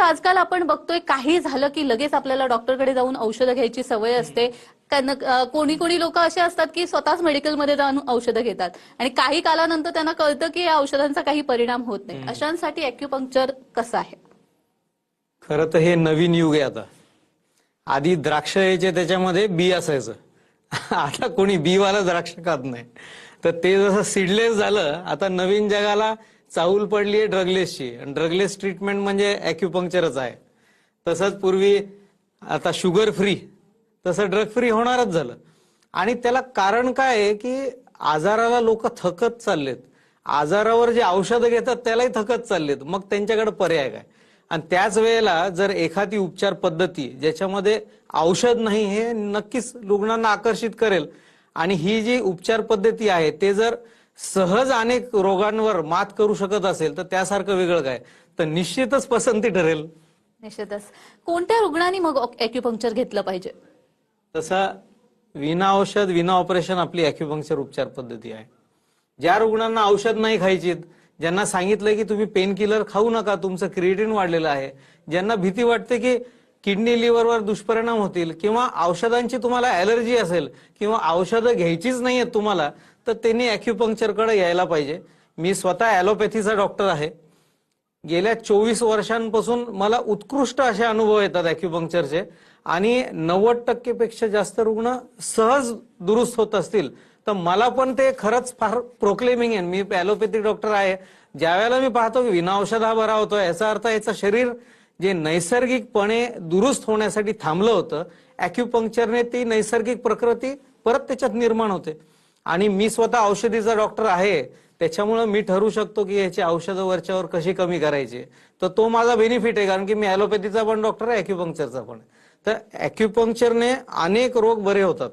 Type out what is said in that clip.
आजकाल आपण बघतोय काही झालं की लगेच आपल्याला डॉक्टरकडे जाऊन औषधं घ्यायची सवय असते. कोणी कोणी लोक असे असतात की स्वतःच मेडिकलमध्ये जाऊन औषधं घेतात आणि काही कालानंतर त्यांना कळतं की या औषधांचा काही परिणाम होत नाही. अशांसाठी ॲक्युपंक्चर कसं आहे? खरं तर हे नवीन युग आहे आता. आधी द्राक्ष यायचे त्याच्यामध्ये बी असायचं. आता कोणी बी वाला द्राक्ष खात नाही. तर ते जसं सीडलेस झालं, आता नवीन जगाला चाहूल पडली आहे ड्रगलेसची. ड्रगलेस ट्रीटमेंट म्हणजे ॲक्युपंक्चरच आहे. तसंच पूर्वी आता शुगर फ्री, तसं ड्रग फ्री होणारच झालं. आणि त्याला कारण काय आहे की आजाराला लोक थकत चाललेत. आजारावर जे औषधं घेतात त्यालाही थकत चाललेत. मग त्यांच्याकडे पर्याय काय? आणि त्याच वेळेला जर एखादी उपचार पद्धती ज्याच्यामध्ये औषध नाही हे नक्कीच रुग्णांना आकर्षित करेल. आणि ही जी उपचार पद्धती आहे ते जर सहज अनेक रोगांवर मात करू शकत असेल तर त्यासारखं वेगळं काय, तर निश्चितच पसंती ठरेल. निश्चितच. कोणत्या रुग्णांनी मग ॲक्युपंक्चर घेतलं पाहिजे? तसा विना औषध विना ऑपरेशन आपली ॲक्युपंक्चर उपचार पद्धती आहे. ज्या रुग्णांना औषध नाही खायची, ज्यांना सांगितलंय की तुम्ही पेन किलर खाऊ नका, तुमचं क्रिएटिन वाढलेलं आहे, ज्यांना भीती वाटते की किडनी लिव्हरवर दुष्परिणाम होतील किंवा औषधांची तुम्हाला ॲलर्जी असेल किंवा औषधं घ्यायचीच नाहीयेत तुम्हाला, तर त्यांनी ॲक्युपंक्चरकडे यायला पाहिजे. मी स्वतः ॲलोपॅथीचा डॉक्टर आहे. गेल्या 24 वर्षांपासून मला उत्कृष्ट असे अनुभव येतात ॲक्युपंक्चरचे आणि 90% पेक्षा जास्त रुग्ण सहज दुरुस्त होत असतील. तर मला पण ते खरंच फार प्रोक्लेमिंग आहे. मी ॲलोपॅथिक डॉक्टर आहे. ज्या वेळेला मी पाहतो की विना औषध हा बरा होतोय, याचा अर्थ याचं शरीर जे नैसर्गिकपणे दुरुस्त होण्यासाठी थांबलं होतं, ॲक्युपंक्चरने ती नैसर्गिक प्रकृती परत त्याच्यात निर्माण होते. आणि मी स्वतः औषधीचा डॉक्टर आहे, त्याच्यामुळे मी ठरवू शकतो की याची औषधं वरच्यावर कशी कमी करायची. तर तो माझा बेनिफिट आहे, कारण की मी ॲलोपॅथीचा पण डॉक्टर आहे, ॲक्युपंक्चरचा पण. तर ॲक्युपंक्चरने अनेक रोग बरे होतात.